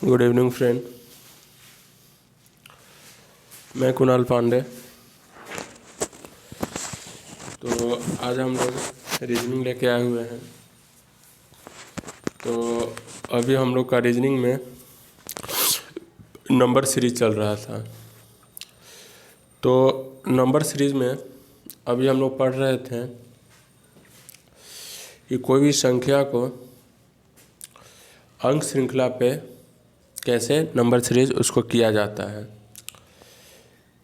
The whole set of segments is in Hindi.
Good evening friend. मैं कुणाल पांडे। तो आज हम लोग रीजनिंग लेके आए हुए हैं। तो अभी हम लोग का रीजनिंग में नंबर सीरीज चल रहा था। तो नंबर सीरीज में अभी हम लोग पढ़ रहे थे कि कोई भी संख्या को अंक श्रृंखला पे कैसे नंबर सीरीज उसको किया जाता है।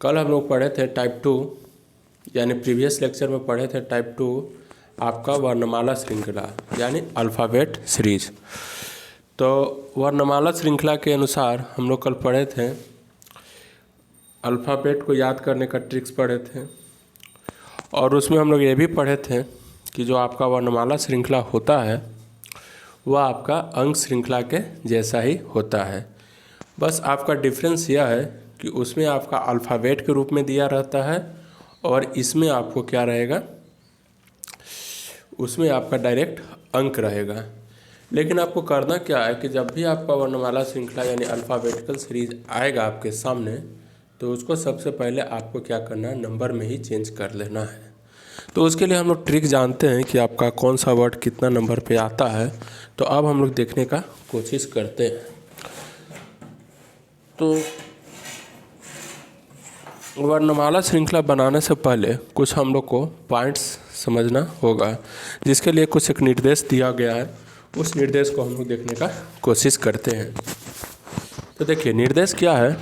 कल हम लोग पढ़े थे टाइप 2, यानी प्रीवियस लेक्चर में पढ़े थे टाइप 2 आपका वर्णमाला श्रृंखला यानी अल्फ़ाबेट सीरीज। तो वर्णमाला श्रृंखला के अनुसार हम लोग कल पढ़े थे, अल्फ़ाबेट को याद करने का ट्रिक्स पढ़े थे, और उसमें हम लोग ये भी पढ़े थे कि जो आपका वर्णमाला श्रृंखला होता है वह आपका अंक श्रृंखला के जैसा ही होता है। बस आपका डिफरेंस यह है कि उसमें आपका अल्फ़ाबेट के रूप में दिया रहता है और इसमें आपको क्या रहेगा, उसमें आपका डायरेक्ट अंक रहेगा। लेकिन आपको करना क्या है कि जब भी आपका वर्णमाला श्रृंखला यानी अल्फ़ाबेटिकल सीरीज आएगा आपके सामने, तो उसको सबसे पहले आपको क्या करना है, नंबर में ही चेंज कर लेना है। तो उसके लिए हम लोग ट्रिक जानते हैं कि आपका कौन सा वर्ड कितना नंबर पे आता है। तो अब हम लोग देखने का कोशिश करते हैं। तो वर्णमाला श्रृंखला बनाने से पहले कुछ हम लोग को पॉइंट्स समझना होगा, जिसके लिए कुछ एक निर्देश दिया गया है। उस निर्देश को हम लोग देखने का कोशिश करते हैं। तो देखिए निर्देश क्या है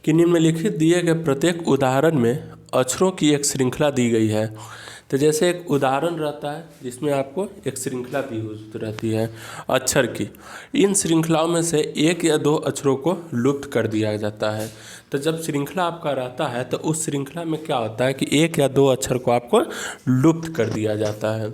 कि निम्नलिखित दिए गए प्रत्येक उदाहरण में अक्षरों की एक श्रृंखला दी गई है। तो जैसे एक उदाहरण रहता है जिसमें आपको एक श्रृंखला दी रहती है अक्षर की, इन श्रृंखलाओं में से एक या दो अक्षरों को लुप्त कर दिया जाता है। तो जब श्रृंखला आपका रहता है तो उस श्रृंखला में क्या होता है कि एक या दो अक्षर को आपको लुप्त कर दिया जाता है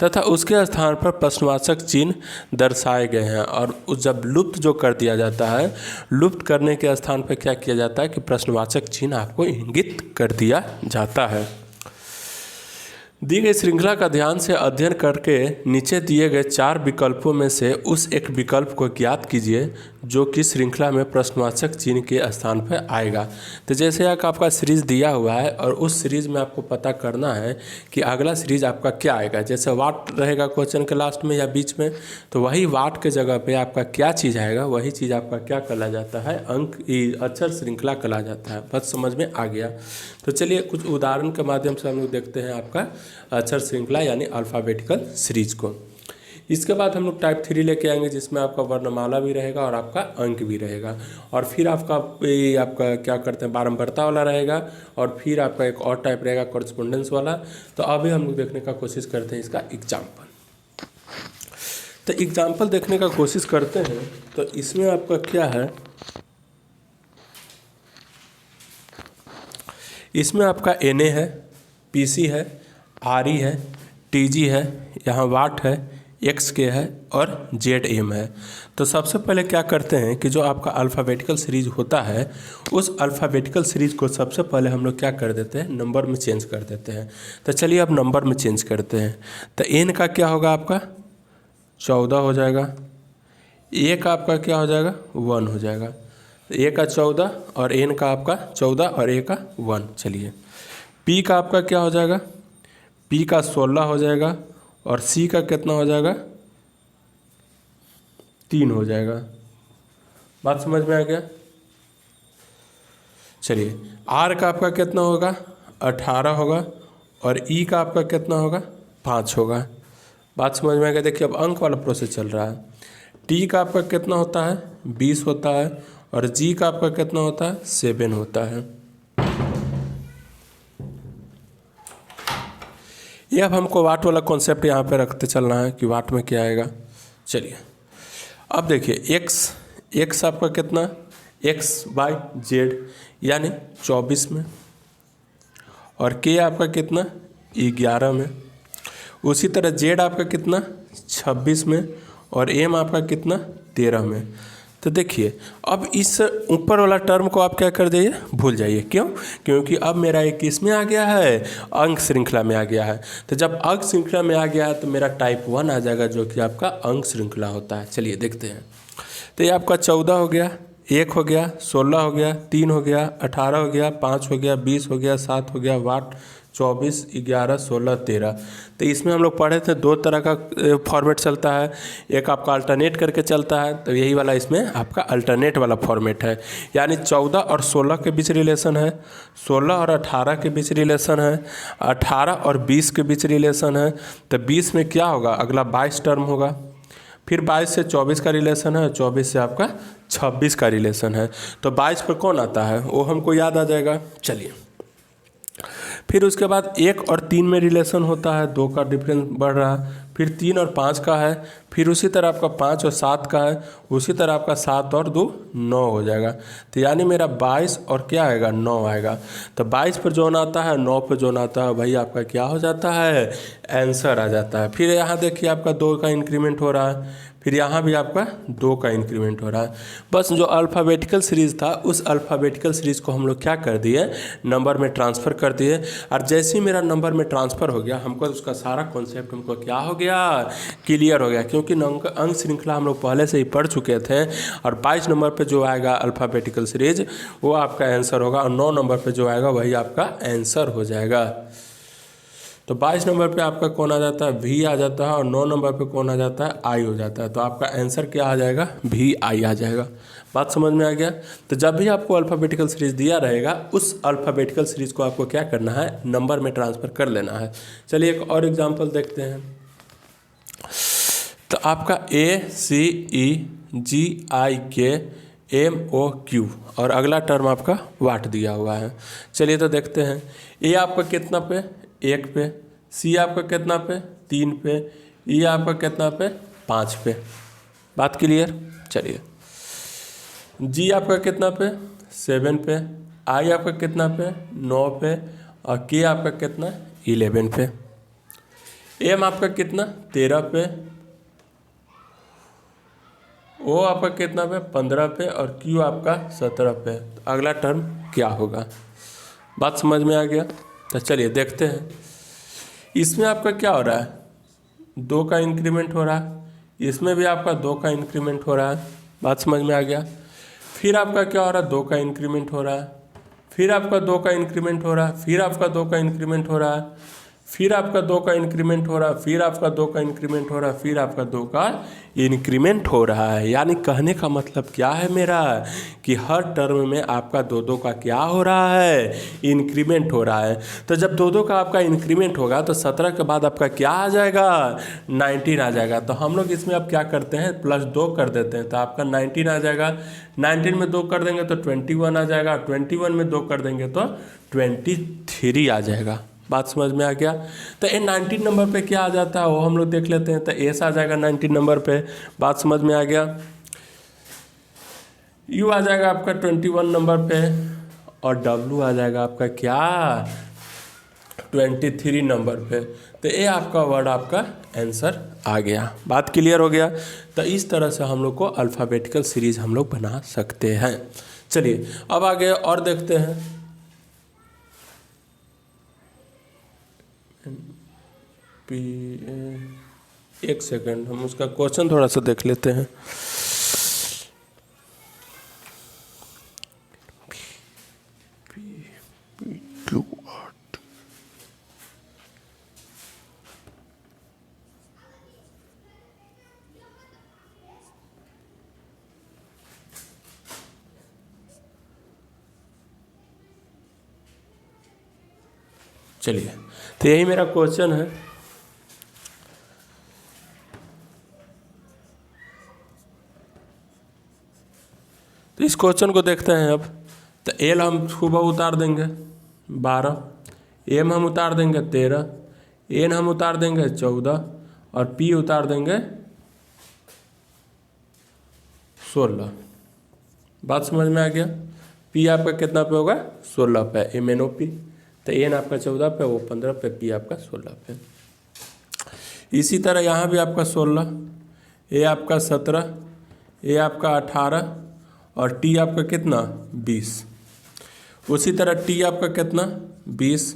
तथा उसके स्थान पर प्रश्नवाचक चिन्ह दर्शाए गए हैं। और जब लुप्त जो कर दिया जाता है, लुप्त करने के स्थान पर क्या किया जाता है कि प्रश्नवाचक चिन्ह आपको इंगित कर दिया जाता है। दी गई श्रृंखला का ध्यान से अध्ययन करके नीचे दिए गए 4 विकल्पों में से उस एक विकल्प को ज्ञात कीजिए जो कि श्रृंखला में प्रश्नवाचक चिन्ह के स्थान पर आएगा। तो जैसे आपका सीरीज दिया हुआ है और उस सीरीज में आपको पता करना है कि अगला सीरीज आपका क्या आएगा। जैसे वाट रहेगा क्वेश्चन के लास्ट में या बीच में, तो वही वाट के जगह पे आपका क्या चीज़ आएगा, वही चीज़ आपका क्या कहा जाता है, अंक अक्षर श्रृंखला कहा जाता है। बस समझ में आ गया। तो चलिए कुछ उदाहरण के माध्यम से हम लोग देखते हैं आपका अक्षर श्रृंखला यानी अल्फ़ाबेटिकल सीरीज को। इसके बाद हम लोग टाइप 3 लेके आएंगे जिसमें आपका वर्णमाला भी रहेगा और आपका अंक भी रहेगा। और फिर आपका क्या करते हैं, बारंबारता वाला रहेगा, और फिर आपका एक और टाइप रहेगा कॉरेस्पोंडेंस वाला। तो अभी हम लोग देखने का कोशिश करते हैं इसका एग्जाम्पल। तो एग्जाम्पल देखने का कोशिश करते हैं। तो इसमें आपका क्या है, इसमें आपका NA है, PC है, RE है, TG है, यहाँ वाट है, XK है और ZM है। तो सबसे पहले क्या करते हैं कि जो आपका अल्फ़ाबेटिकल सीरीज होता है, उस अल्फ़ाबेटिकल सीरीज को सबसे पहले हम लोग क्या कर देते हैं, नंबर में चेंज कर देते हैं। तो चलिए अब नंबर में चेंज करते हैं। तो N का क्या होगा, आपका 14 हो जाएगा। A का आपका क्या हो जाएगा, 1 हो जाएगा। A का 14 और N का आपका 14 और A का 1। चलिए P का आपका क्या हो जाएगा, P का 16 हो जाएगा और C का कितना हो जाएगा, 3 हो जाएगा। बात समझ में आ गया। चलिए R का आपका कितना होगा, 18 होगा और E का आपका कितना होगा, 5 होगा। बात समझ में आ गया। देखिए अब अंक वाला प्रोसेस चल रहा है। T का आपका कितना होता है, 20 होता है और G का आपका कितना होता है, 7 होता है। ये अब हमको वाट वाला कॉन्सेप्ट यहाँ पे रखते चलना है कि वाट में क्या आएगा। चलिए अब देखिए x आपका कितना, x/z यानी 24 में, और k आपका कितना, 11 में। उसी तरह z आपका कितना, 26 में, और m आपका कितना, 13 में। तो देखिए अब इस ऊपर वाला टर्म को आप क्या कर दीजिए, भूल जाइए। क्यों? क्योंकि अब मेरा एक किस में आ गया है, अंक श्रृंखला में आ गया है। तो जब अंक श्रृंखला में आ गया है तो मेरा टाइप 1 आ जाएगा जो कि आपका अंक श्रृंखला होता है। चलिए देखते हैं। तो ये आपका 14 हो गया, 1 हो गया, 16 हो गया, 3 हो गया, 18 हो गया, 5 हो गया, 20 हो गया, 7 हो गया, वाट 24, 11, 16, 13। तो इसमें हम लोग पढ़े थे 2 तरह का फॉर्मेट चलता है, एक आपका अल्टरनेट करके चलता है, तो यही वाला इसमें आपका अल्टरनेट वाला फॉर्मेट है। यानी 14 और 16 के बीच रिलेशन है, 16 और 18 के बीच रिलेशन है, 18 और 20 के बीच रिलेशन है। तो 20 में क्या होगा, अगला 22 टर्म होगा, फिर 22 से 24 का रिलेशन है, 24 से आपका 26 का रिलेशन है। तो 22 पर कौन आता है वो हमको याद आ जाएगा। चलिए, फिर उसके बाद 1 और 3 में रिलेशन होता है, 2 का डिफरेंस बढ़ रहा है, फिर 3 और 5 का है, फिर उसी तरह आपका 5 और 7 का है, उसी तरह आपका 7 और 2 9 हो जाएगा। तो यानी मेरा 22 और क्या आएगा, 9 आएगा। तो 22 पर जोन आता है, 9 पर जोन आता है, भाई आपका क्या हो जाता है, आंसर आ जाता है। फिर यहाँ देखिए आपका 2 का इंक्रीमेंट हो रहा है, फिर यहाँ भी आपका 2 का इंक्रीमेंट हो रहा है। बस जो अल्फ़ाबेटिकल सीरीज़ था उस अल्फ़ाबेटिकल सीरीज़ को हम लोग क्या कर दिए, नंबर में ट्रांसफ़र कर दिए। और जैसे ही मेरा नंबर में ट्रांसफ़र हो गया, हमको उसका सारा कॉन्सेप्ट हमको क्या हो गया, क्लियर हो गया। क्योंकि अंक श्रृंखला हम लोग पहले से ही पढ़ चुके थे। और 22 नंबर पर जो आएगा अल्फ़ाबेटिकल सीरीज वो आपका आंसर होगा, और 9 नंबर पर जो आएगा वही आपका आंसर हो जाएगा। तो 22 नंबर पे आपका कौन आ जाता है, वी आ जाता है, और 9 नंबर पे कौन आ जाता है, आई हो जाता है। तो आपका आंसर क्या आ जाएगा, वी आई आ जाएगा। बात समझ में आ गया। तो जब भी आपको अल्फ़ाबेटिकल सीरीज़ दिया रहेगा, उस अल्फ़ाबेटिकल सीरीज़ को आपको क्या करना है, नंबर में ट्रांसफ़र कर लेना है। चलिए एक और एग्जांपल देखते हैं। तो आपका ACEGIKMOQ और अगला टर्म आपका वाट दिया हुआ है। चलिए तो देखते हैं। ए आपका कितना पे, 1 पे, सी आपका कितना पे, 3 पे, ई आपका कितना पे, 5 पे। बात क्लियर। चलिए, जी आपका कितना पे, 7 पे, आई आपका कितना पे, 9 पे, और के आपका कितना, 11 पे। एम आपका कितना, 13 पे, ओ आपका कितना पे, 15 पे, और क्यू आपका 17 पे। तो अगला टर्म क्या होगा, बात समझ में आ गया। तो चलिए देखते हैं। इसमें आपका क्या हो रहा है, 2 का इंक्रीमेंट हो रहा है, इसमें भी आपका 2 का इंक्रीमेंट हो रहा है। बात समझ में आ गया। फिर आपका क्या हो रहा है, 2 का इंक्रीमेंट हो रहा है, फिर आपका 2 का इंक्रीमेंट हो रहा है, फिर आपका 2 का इंक्रीमेंट हो रहा है, फिर आपका 2 का इंक्रीमेंट हो रहा है, फिर आपका 2 का इंक्रीमेंट हो रहा है, फिर आपका 2 का इंक्रीमेंट हो रहा है। यानी कहने का मतलब क्या है मेरा, कि हर टर्म में आपका 2-2 का क्या हो रहा है, इंक्रीमेंट हो रहा है। तो जब 2-2 का आपका इंक्रीमेंट होगा तो 17 के बाद आपका क्या आ जाएगा, 19 आ जाएगा। तो हम लोग इसमें अब क्या करते हैं, +2 कर देते हैं, तो आपका 19 आ जाएगा। 19 में 2 कर देंगे तो 21 आ जाएगा, 21 में 2 कर देंगे तो 23 आ जाएगा। बात समझ में आ गया। तो ये 19 नंबर पे क्या आ जाता है वो हम लोग देख लेते हैं। तो एस आ जाएगा 19 नंबर पे। बात समझ में आ गया। यू आ जाएगा आपका 21 नंबर पे, और डब्लू आ जाएगा आपका क्या, 23 नंबर पे। तो ये आपका वर्ड आपका आंसर आ गया। बात क्लियर हो गया। तो इस तरह से हम लोग को अल्फ़ाबेटिकल सीरीज हम लोग बना सकते हैं। चलिए अब आगे और देखते हैं। एक सेकंड, हम उसका क्वेश्चन थोड़ा सा देख लेते हैं। चलिए, तो यही मेरा क्वेश्चन है। तो इस क्वेश्चन को देखते हैं अब। तो एल हम सुबह उतार देंगे 12, एम हम उतार देंगे 13, एन हम उतार देंगे 14, और पी उतार देंगे 16। बात समझ में आ गया। पी आपका कितना पे होगा, 16 पे, MNOP। तो एन आपका 14 पे, वो 15 पे, पी आपका 16 पे। इसी तरह यहाँ भी आपका 16, ए आपका 17, ए आपका 18, और टी आपका कितना, 20। उसी तरह टी आपका कितना, 20।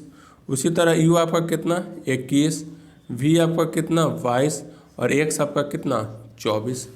उसी तरह यू आपका कितना, 21। वी आपका कितना, 22, और एक्स आपका कितना, 24।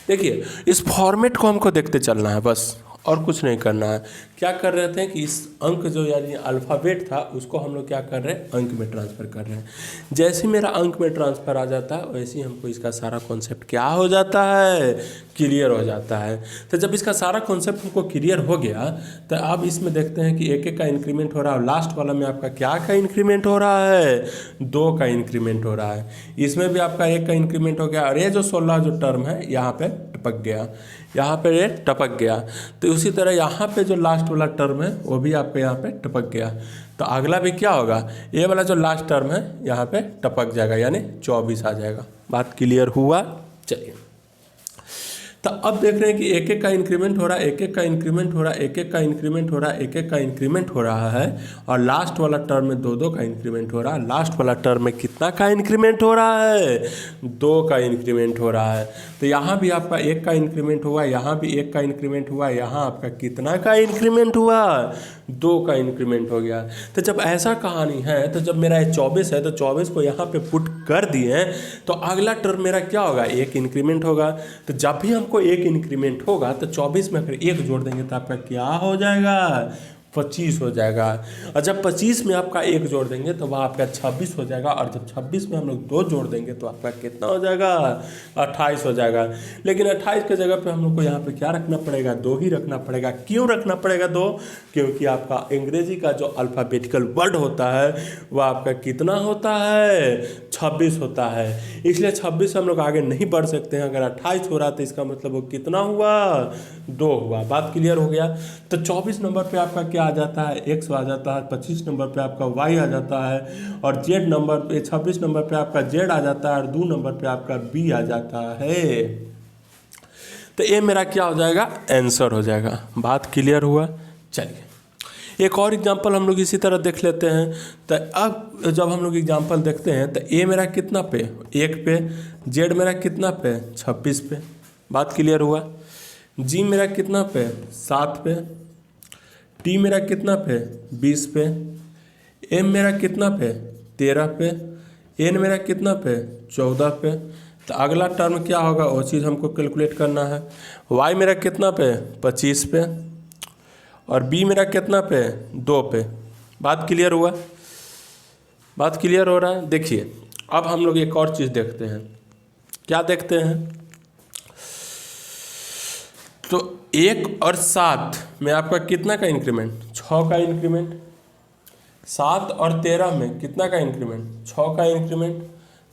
देखिए इस फॉर्मेट को हमको देखते चलना है बस, और कुछ नहीं करना है। क्या कर रहे थे कि इस अंक जो यानी अल्फ़ाबेट था उसको हम लोग क्या कर रहे हैं, अंक में ट्रांसफ़र कर रहे हैं। जैसे ही मेरा अंक में ट्रांसफ़र आ जाता है वैसे ही हमको इसका सारा कॉन्सेप्ट क्या हो जाता है, क्लियर हो जाता है। तो जब इसका सारा कॉन्सेप्ट हमको क्लियर हो गया तो अब इसमें देखते हैं कि एक एक का इंक्रीमेंट हो रहा है, और लास्ट वाला में आपका क्या का इंक्रीमेंट हो रहा है, 2 का इंक्रीमेंट हो रहा है। इसमें भी आपका 1 का इंक्रीमेंट हो गया, और ये जो 16 जो टर्म है यहाँ पे टपक गया, यहाँ पे ये टपक गया। तो उसी तरह यहाँ पे जो लास्ट वाला टर्म है वो भी आपके यहाँ पे टपक गया। तो अगला भी क्या होगा, ये वाला जो लास्ट टर्म है यहाँ पे टपक जाएगा, यानी 24 आ जाएगा। बात क्लियर हुआ। चलिए तो अब देख रहे हैं कि एक एक का इंक्रीमेंट हो रहा है, एक एक का इंक्रीमेंट हो रहा है, एक एक का इंक्रीमेंट हो रहा है, एक एक का इंक्रीमेंट हो रहा है, और लास्ट वाला टर्म में 2 का इंक्रीमेंट हो रहा है। लास्ट वाला टर्म में कितना का इंक्रीमेंट हो रहा है, 2 का इंक्रीमेंट हो रहा है। तो यहाँ भी आपका 1 का इंक्रीमेंट हुआ, यहाँ भी 1 का इंक्रीमेंट हुआ, यहाँ आपका कितना का इंक्रीमेंट हुआ, 2 का इंक्रीमेंट हो गया। तो जब ऐसा कहानी है, तो जब मेरा 24 है तो 24 को यहाँ पे पुट कर दिए तो अगला टर्म मेरा क्या होगा, 1 इंक्रीमेंट होगा। तो जब भी हमको 1 इंक्रीमेंट होगा तो 24 में अगर 1 जोड़ देंगे तो आपका क्या हो जाएगा, 25 हो जाएगा। और जब 25 में आपका 1 जोड़ देंगे तो वह आपका 26 हो जाएगा, और जब 26 में हम लोग 2 जोड़ देंगे तो आपका कितना हो जाएगा, 28 हो जाएगा। लेकिन 28 के जगह पे हम लोग को यहाँ पे क्या रखना पड़ेगा, 2 ही रखना पड़ेगा। क्यों रखना पड़ेगा 2, क्योंकि आपका अंग्रेजी का जो अल्फ़ाबेटिकल वर्ड होता है वह आपका कितना होता है, 26 होता है। इसलिए 26 से हम लोग आगे नहीं बढ़ सकते हैं। अगर 28 हो रहा तो इसका मतलब वो कितना हुआ, 2 हुआ। बात क्लियर हो गया। तो 24 नंबर पे आपका क्या आ जाता है, x आ जाता है। 25 नंबर पे आपका y आ जाता है, और z नंबर पे 26 नंबर पे आपका z आ जाता है, और 2 नंबर पे आपका b आ जाता है। तो ये मेरा क्या हो जाएगा, आंसर हो जाएगा। बात क्लियर हुआ। चलिए एक और एग्जांपल हम लोग इसी तरह देख लेते हैं। तो अब जब हम लोग एग्जांपल देखते हैं तो a मेरा कितना पे, 1 पे, z मेरा कितना पे, 26 पे। बात क्लियर हुआ। g मेरा कितना पे, 7 पे, t मेरा कितना पे, 20 पे, m मेरा कितना पे, 13 पे, n मेरा कितना पे, 14 पे। तो अगला टर्म क्या होगा वो चीज़ हमको कैलकुलेट करना है। y मेरा कितना पे, 25 पे, और b मेरा कितना पे, 2 पे। बात क्लियर हुआ। बात क्लियर हो रहा है। देखिए अब हम लोग एक और चीज़ देखते हैं। क्या देखते हैं, तो 1 और 7 में आपका कितना का इंक्रीमेंट, 6 का इंक्रीमेंट। 7 और 13 में कितना का इंक्रीमेंट, 6 का इंक्रीमेंट।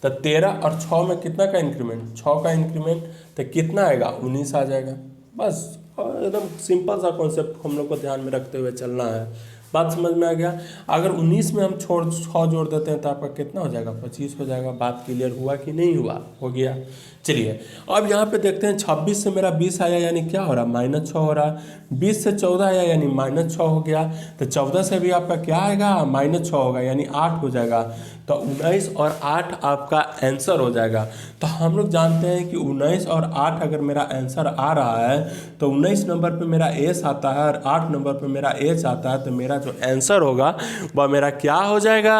तो 13 और 6 में कितना का इंक्रीमेंट, 6 का इंक्रीमेंट। तो कितना आएगा, 19 आ जाएगा। बस एकदम सिंपल सा कॉन्सेप्ट हम लोग को ध्यान में रखते हुए चलना है। बात समझ में आ गया। अगर 19 में हम 6 जोड़ देते हैं तो आपका कितना हो जाएगा, 25 हो जाएगा। बात क्लियर हुआ कि नहीं हुआ, हो गया। चलिए अब यहाँ पे देखते हैं 26 से मेरा 20 आया, यानी क्या हो रहा, -6 हो रहा। 20 से 14 आया, यानी -6 हो गया। तो 14 से भी आपका क्या आएगा, -6 होगा, यानी 8 हो जाएगा। तो 19 और 8 आपका आंसर हो जाएगा। तो हम लोग जानते हैं कि 19 और 8 अगर मेरा आंसर आ रहा है तो 19 नंबर पे मेरा एस आता है और 8 नंबर पे मेरा एच आता है। तो मेरा जो आंसर होगा वह मेरा क्या हो जाएगा,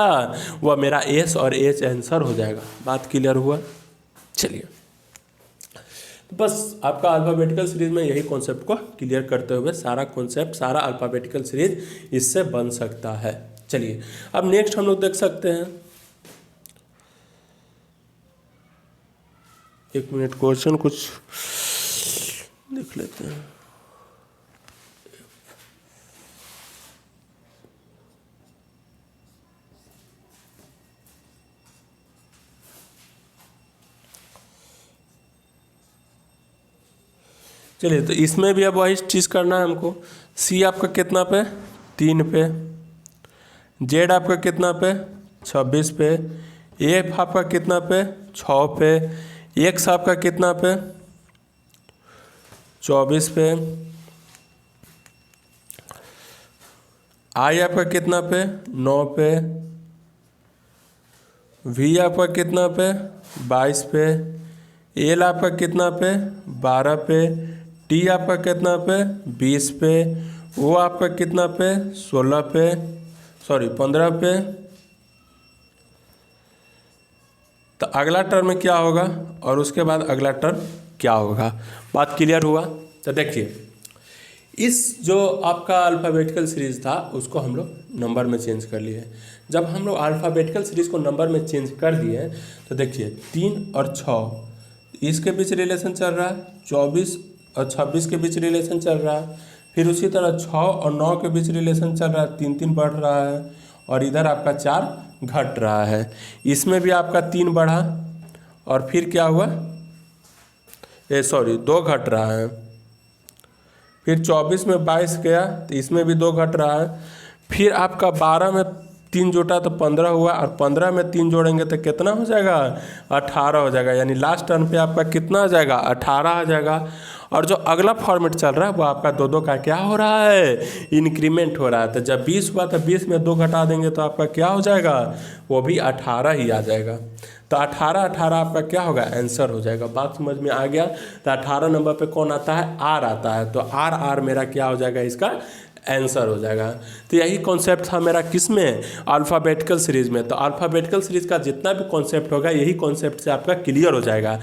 वह मेरा एस और एच आंसर हो जाएगा। बात क्लियर हुआ। चलिए तो बस आपका अल्फ़ाबेटिकल सीरीज में यही कॉन्सेप्ट को क्लियर करते हुए सारा कॉन्सेप्ट, सारा अल्फ़ाबेटिकल सीरीज इससे बन सकता है। चलिए अब नेक्स्ट हम लोग देख सकते हैं। 1 मिनट क्वेश्चन कुछ देख लेते हैं। चलिए तो इसमें भी अब वही चीज़ करना है हमको। सी आपका कितना पे, 3 पे। जेड आपका कितना पे, 26 पे। एफ आपका कितना पे, 6 पे। एक्स आपका कितना पे, 24 पे। आई आपका कितना पे, 9 पे। वी आपका कितना पे, 22 पे। एल आपका कितना पे, 12 पे। टी आपका कितना पे, 20 पे। ओ आपका कितना पे, 16 पे, सॉरी 15 पे। तो अगला टर्म में क्या होगा और उसके बाद अगला टर्म क्या होगा। बात क्लियर हुआ। तो देखिए, इस जो आपका अल्फ़ाबेटिकल सीरीज़ था उसको हम लोग नंबर में चेंज कर लिए। जब हम लोग अल्फ़ाबेटिकल सीरीज़ को नंबर में चेंज कर दिए तो देखिए 3 और 6 इसके बीच रिलेशन चल रहा है, 24 और 26 के बीच रिलेशन चल रहा है, फिर उसी तरह 6 और 9 के बीच रिलेशन चल रहा है, 3 बढ़ रहा है, और इधर आपका 4 घट रहा है। इसमें भी आपका 3 बढ़ा और फिर क्या हुआ, 2 घट रहा है, फिर 24 में 22 गया तो इसमें भी 2 घट रहा है, फिर आपका 12 में 3 जोड़ा तो 15 हुआ, और 15 में 3 जोड़ेंगे तो कितना हो जाएगा, 18 हो जाएगा। यानी लास्ट टर्म पे आपका कितना आ जाएगा, 18 आ जाएगा। और जो अगला फॉर्मेट चल रहा है वो आपका 2 का क्या हो रहा है, इंक्रीमेंट हो रहा है। तो जब 20 हुआ तो 20 में 2 घटा देंगे तो आपका क्या हो जाएगा, वो भी 18 ही आ जाएगा। तो 18 आपका क्या होगा, आंसर हो जाएगा। बात समझ में आ गया। तो 18 नंबर पे कौन आता है, आर आता है। तो आर मेरा क्या हो जाएगा, इसका आंसर हो जाएगा। तो यही कॉन्सेप्ट था मेरा किस में, अल्फ़ाबेटिकल सीरीज़ में। तो अल्फ़ाबेटिकल सीरीज़ का जितना भी कॉन्सेप्ट होगा यही कॉन्सेप्ट से आपका क्लियर हो जाएगा।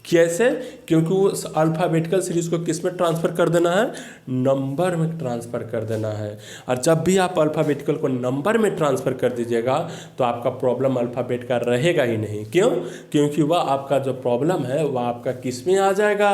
कैसे, क्योंकि उस अल्फ़ाबेटिकल सीरीज़ को किस में ट्रांसफ़र कर देना है, नंबर में ट्रांसफ़र कर देना है। और जब भी आप अल्फ़ाबेटिकल को नंबर में ट्रांसफ़र कर दीजिएगा तो आपका प्रॉब्लम अल्फ़ाबेट का रहेगा ही नहीं। क्यों, क्योंकि वह आपका जो प्रॉब्लम है वह आपका किस में आ जाएगा,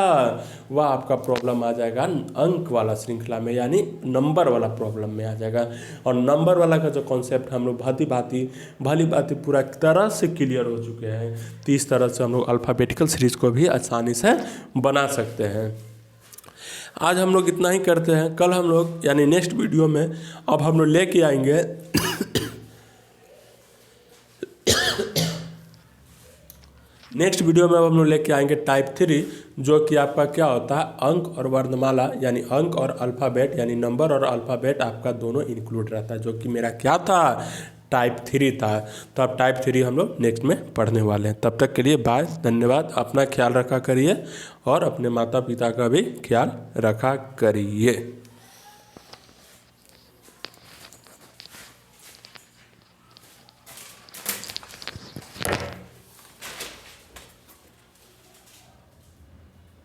वह आपका प्रॉब्लम आ जाएगा अंक वाला श्रृंखला में, यानी नंबर वाला प्रॉब्लम में आ जाएगा। और नंबर वाला का जो कॉन्सेप्ट हम लोग भली भांति पूरा तरह से क्लियर हो चुके हैं। तो इस तरह से हम लोग अल्फ़ाबेटिकल सीरीज़ को भी आसानी से बना सकते हैं। आज हम लोग इतना ही करते हैं। कल हम लोग यानी नेक्स्ट वीडियो में अब हम लोग लेके आएंगे नेक्स्ट वीडियो में अब हम लोग लेके आएंगे टाइप 3, जो कि आपका क्या होता है, अंक और वर्णमाला, यानी अंक और अल्फ़ाबेट, यानी नंबर और अल्फ़ाबेट आपका दोनों इंक्लूड रहता है, जो कि मेरा क्या था, टाइप 3 था। तो अब टाइप 3 हम लोग नेक्स्ट में पढ़ने वाले हैं। तब तक के लिए बाय, धन्यवाद। अपना ख्याल रखा करिए और अपने माता पिता का भी ख्याल रखा करिए।